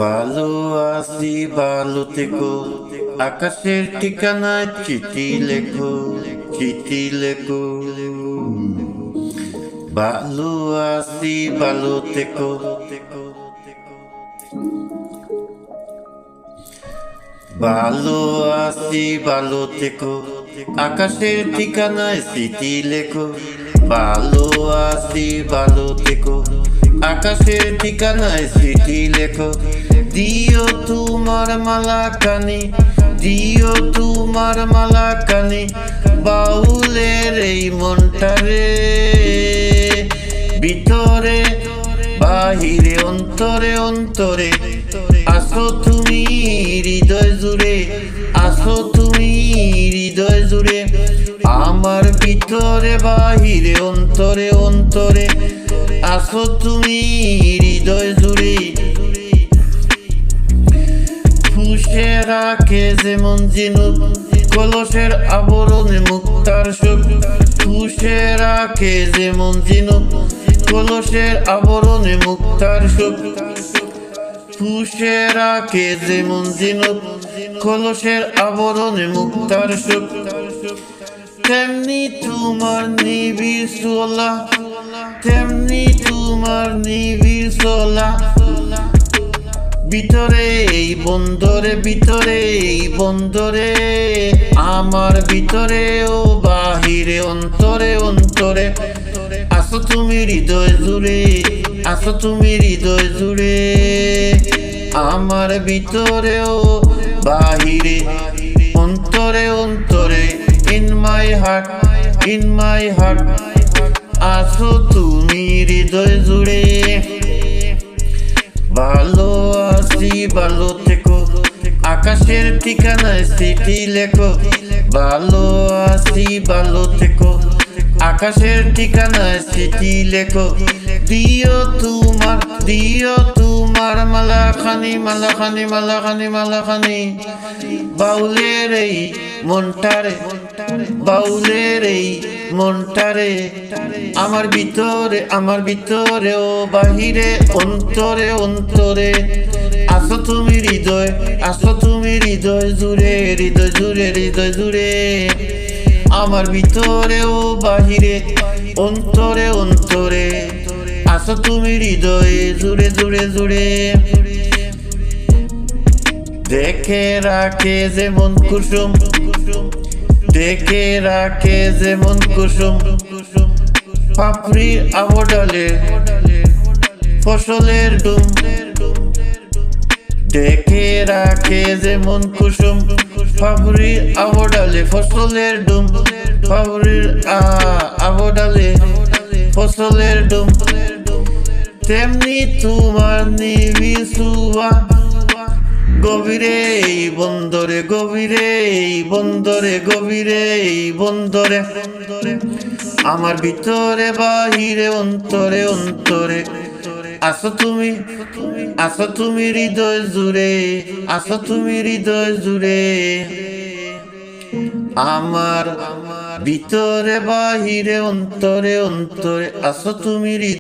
ভালো আছি ভালো থেকো, আকাশের ঠিকানায় চিঠি লেখো, চিঠি লেখো। ভালো আছি ভালো থেকো, ভালো আছি ভালো থেকো, আকাশের ঠিকানায় চিঠি লেখো। ভালো আছি ভালো থেকো, আকাশের ঠিকানায় চিঠি লেখো। দিও তোমার মালা কানে, দিও তোমার মালা কানে, বাউলের এই মনটারে। ভিতরে বাহিরে অন্তরে অন্তরে আসো তুমি হৃদয় জুড়ে, আসো তুমি হৃদয় জুড়ে। আমার ভিতরে বাহিরে অন্তরে অন্তরে আসো তুমি হৃদয় জুড়ে। ফুসে রাখে যেমন ঝিনুক কলসের আবরণে মুক্তার সুখ, ফুসে রাখে যেমন ঝিনুক কলসের আবরণে মুক্তার সুখ। ফুসে রাখে যেমন ঝিনুক কলসের আবরণে মুক্তার সুখ, তেমনি তোমার নিবিড় সোলা, তেমনি তোমার নিবিড় সোলা। ভিতরে এই বন্দরে, ভিতরে এই বন্দরে, আমার ভিতরে ও বাহিরে অন্তরে অন্তরে আসো তুমি হৃদয় জুড়ে, আসো তুমি হৃদয় জুড়ে। আমার ভিতরে ও বাহিরে অন্তরে অন্তরে, in my heart, in my heart আসো তুমি হৃদয় জুড়ে। ভালো আছি ভালো থেকো, আকাশের ঠিকানায় চিঠি লেখো। ভালো আছি ভালো থেকো, আকাশের ঠিকানায় চিঠি লেখো। দিও তোমার, দিও তোমার মালাখানি, মালাখানি মালাখানি মালাখানি, বাউলের এই মনটারে, বাউলের এই মনটারে। আমার ভিতরে, আমার ভিতরে ও বাহিরে অন্তরে অন্তরে আসো তুমি হৃদয়, আসো তুমি হৃদয় জুড়ে, হৃদয় জুড়ে, হৃদয় জুড়ে। আমার ভিতরে ও বাহিরে অন্তরে অন্তরে আসো তুমি হৃদয়ে জুড়ে জুড়ে জুড়ে। দেখে রাখে যেমন কুসুম, দেখে রাখে যেমন কুসুম, পাপড়ির আবডালে ফসলের ডুম। দেখে রাখে যেমন কুসুম, পাপড়ির আবডালে ফসলের ডুম, পাপড়ির আবডালে ফসলের ডুম। তেমনি তোমার নিবিড় ছোঁয়া, গভীরে এই বন্দরে, গভীরে এই বন্দরে, গভীরে এই বন্দরে। আমার ভিতরে বাহিরে অন্তরে অন্তরে আসো তুমি, আসো তুমি হৃদয় জুড়ে, আসো তুমি হৃদয় জুড়ে। আমার ভিতরে বাহিরে অন্তরে অন্তরে আসো তুমি।